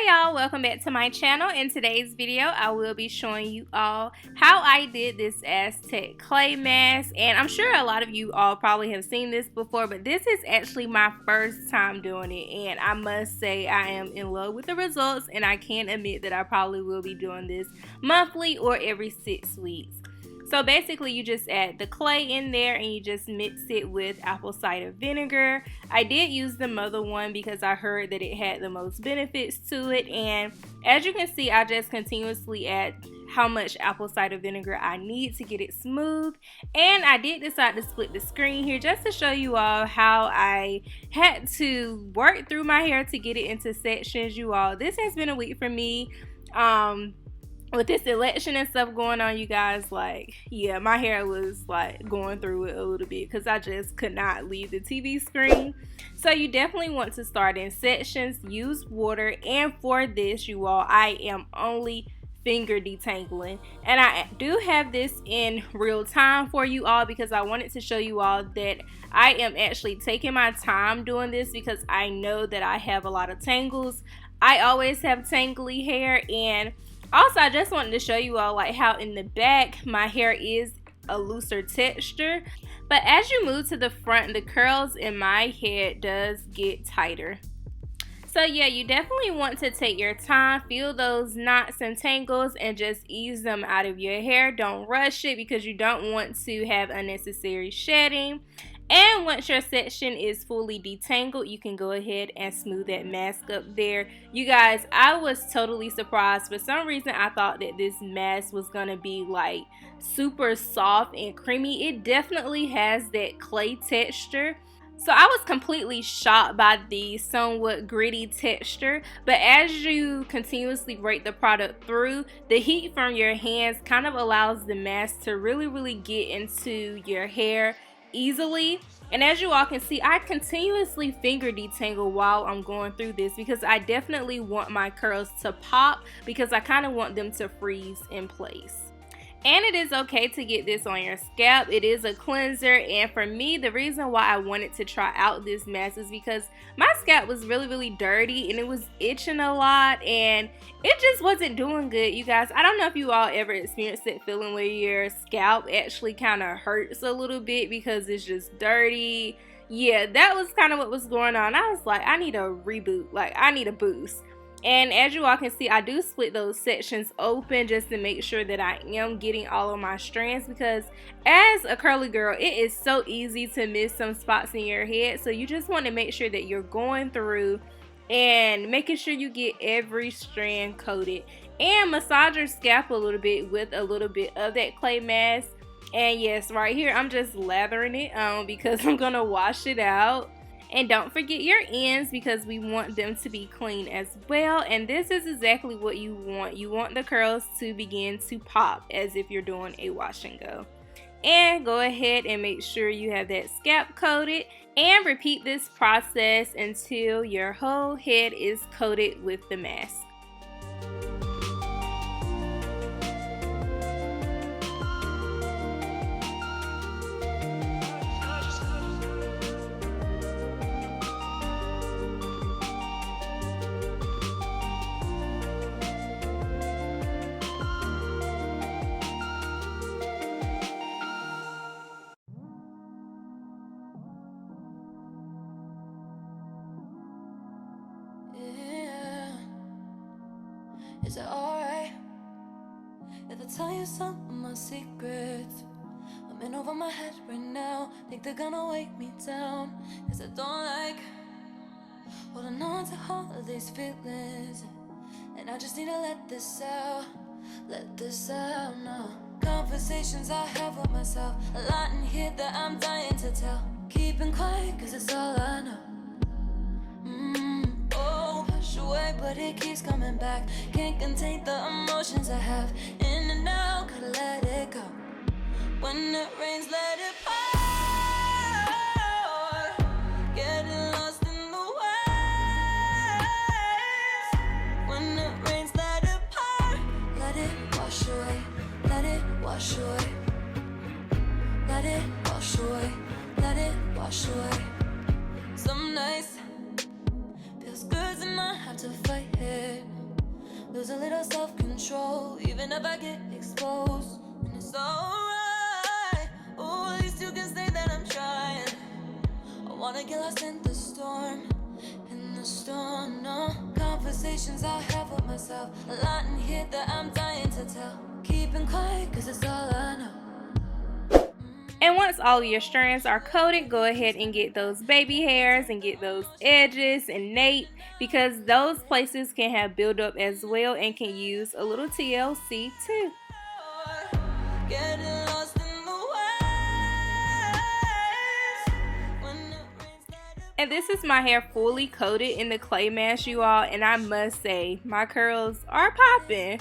Hi y'all, welcome back to my channel. In today's video I will be showing you all how I did this Aztec clay mask, and I'm sure a lot of you all probably have seen this before, but this is actually my first time doing it, and I must say I am in love with the results, and I can admit that I probably will be doing this monthly or every 6 weeks. So basically you just add the clay in there and you just mix it with apple cider vinegar. I did use the mother one because I heard that it had the most benefits to it, and as you can see I just continuously add how much apple cider vinegar I need to get it smooth. And I did decide to split the screen here just to show you all how I had to work through my hair to get it into sections. You all, this has been a week for me. With this election and stuff going on, you guys, like, yeah, my hair was like going through it a little bit because I just could not leave the TV screen. So you definitely want to start in sections, use water, and for this, you all, I am only finger detangling, and I do have this in real time for you all because I wanted to show you all that I am actually taking my time doing this because I know that I have a lot of tangles. I always have tangly hair, and also I just wanted to show you all like how in the back my hair is a looser texture, but as you move to the front, the curls in my head does get tighter. So yeah, you definitely want to take your time, feel those knots and tangles, and just ease them out of your hair. Don't rush it because you don't want to have unnecessary shedding. And once your section is fully detangled, you can go ahead and smooth that mask up there. You guys, I was totally surprised. For some reason, I thought that this mask was going to be like super soft and creamy. It definitely has that clay texture. So I was completely shocked by the somewhat gritty texture, but as you continuously rake the product through, the heat from your hands kind of allows the mask to really get into your hair easily. And as you all can see, I continuously finger detangle while I'm going through this because I definitely want my curls to pop because I kind of want them to freeze in place. And it is okay to get this on your scalp. It is a cleanser, and for me, the reason why I wanted to try out this mask is because my scalp was really dirty and it was itching a lot and it just wasn't doing good, you guys. I don't know if you all ever experienced that feeling where your scalp actually kind of hurts a little bit because it's just dirty. Yeah, that was kind of what was going on. I was like, I need a reboot, like I need a boost. And as you all can see, I do split those sections open just to make sure that I am getting all of my strands, because as a curly girl, it is so easy to miss some spots in your head. So you just want to make sure that you're going through and making sure you get every strand coated. And massage your scalp a little bit with a little bit of that clay mask. And yes, right here, I'm just lathering it on because I'm going to wash it out. And don't forget your ends because we want them to be clean as well. And this is exactly what you want. You want the curls to begin to pop as if you're doing a wash and go. And go ahead and make sure you have that scalp coated. And repeat this process until your whole head is coated with the mask. Is it alright if I tell you some of my secrets? I'm in over my head right now, think they're gonna weigh me down, cause I don't like holding on to all of these feelings, and I just need to let this out now. Conversations I have with myself, a lot in here that I'm dying to tell. Keeping quiet cause it's all I know. Push away, but it keeps coming back. Can't contain the emotions I have. In and out, gotta let it go. When it rains, let it pour. Getting lost in the waves. When it rains, let it pour. Let it wash away. Let it wash away. Let it wash away. Let it wash away. Some nights feels good to not have to fight it. lose a little self-control, even if I get exposed. And it's alright, oh, at least you can say that I'm trying. I wanna get lost in the storm, no. Conversations I have with myself, a lot in here that I'm dying to tell. Keeping quiet, cause it's all I know. And once all of your strands are coated, go ahead and get those baby hairs and get those edges and nape, because those places can have buildup as well and can use a little TLC too. And this is my hair fully coated in the clay mask, you all, and I must say my curls are popping.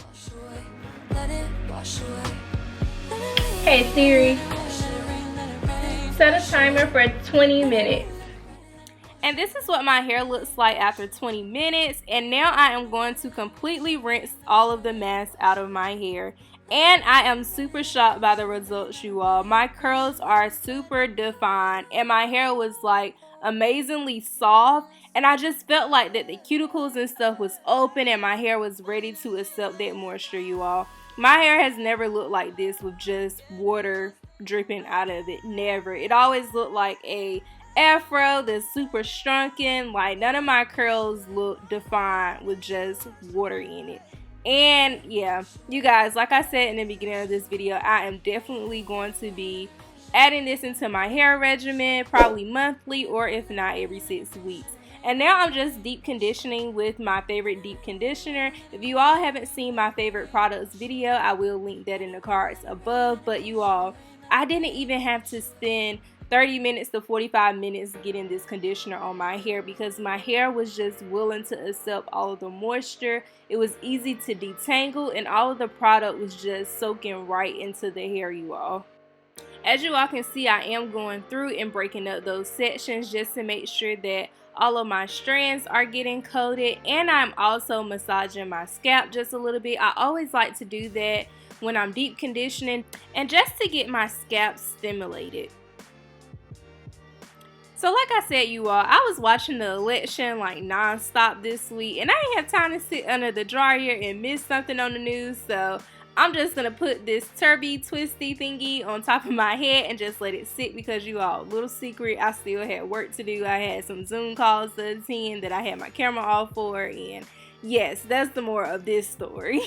Hey Siri, set a timer for 20 minutes. And this is what my hair looks like after 20 minutes. And now I am going to completely rinse all of the mask out of my hair. And I am super shocked by the results, you all. My curls are super defined and my hair was like amazingly soft. And I just felt like that the cuticles and stuff was open and my hair was ready to accept that moisture, you all. My hair has never looked like this with just water dripping out of it. Never. It always looked like a afro that's super shrunken. Like none of my curls look defined with just water in it. And yeah, you guys, like I said in the beginning of this video, I am definitely going to be adding this into my hair regimen, probably monthly or if not every 6 weeks. And now I'm just deep conditioning with my favorite deep conditioner. If you all haven't seen my favorite products video, I will link that in the cards above. But you all, I didn't even have to spend 30 minutes to 45 minutes getting this conditioner on my hair because my hair was just willing to accept all of the moisture. It was easy to detangle and all of the product was just soaking right into the hair, you all. As you all can see, I am going through and breaking up those sections just to make sure that all of my strands are getting coated, and I'm also massaging my scalp just a little bit. I always like to do that when I'm deep conditioning and just to get my scalp stimulated. So like I said, you all, I was watching the election like non-stop this week and I didn't have time to sit under the dryer and miss something on the news, so I'm just going to put this turby twisty thingy on top of my head and just let it sit because you all, little secret, I still had work to do. I had some Zoom calls to attend that I had my camera off for, and yes, that's the more of this story.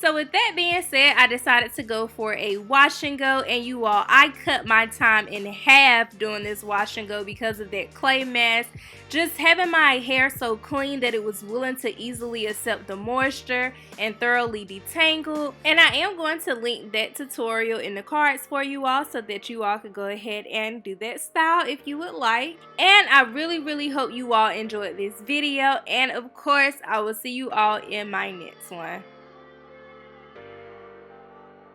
So with that being said, I decided to go for a wash and go, and you all, I cut my time in half doing this wash and go because of that clay mask. Just having my hair so clean that it was willing to easily accept the moisture and thoroughly detangle. And I am going to link that tutorial in the cards for you all so that you all could go ahead and do that style if you would like. And I really hope you all enjoyed this video, and of course I will see you all in my next one.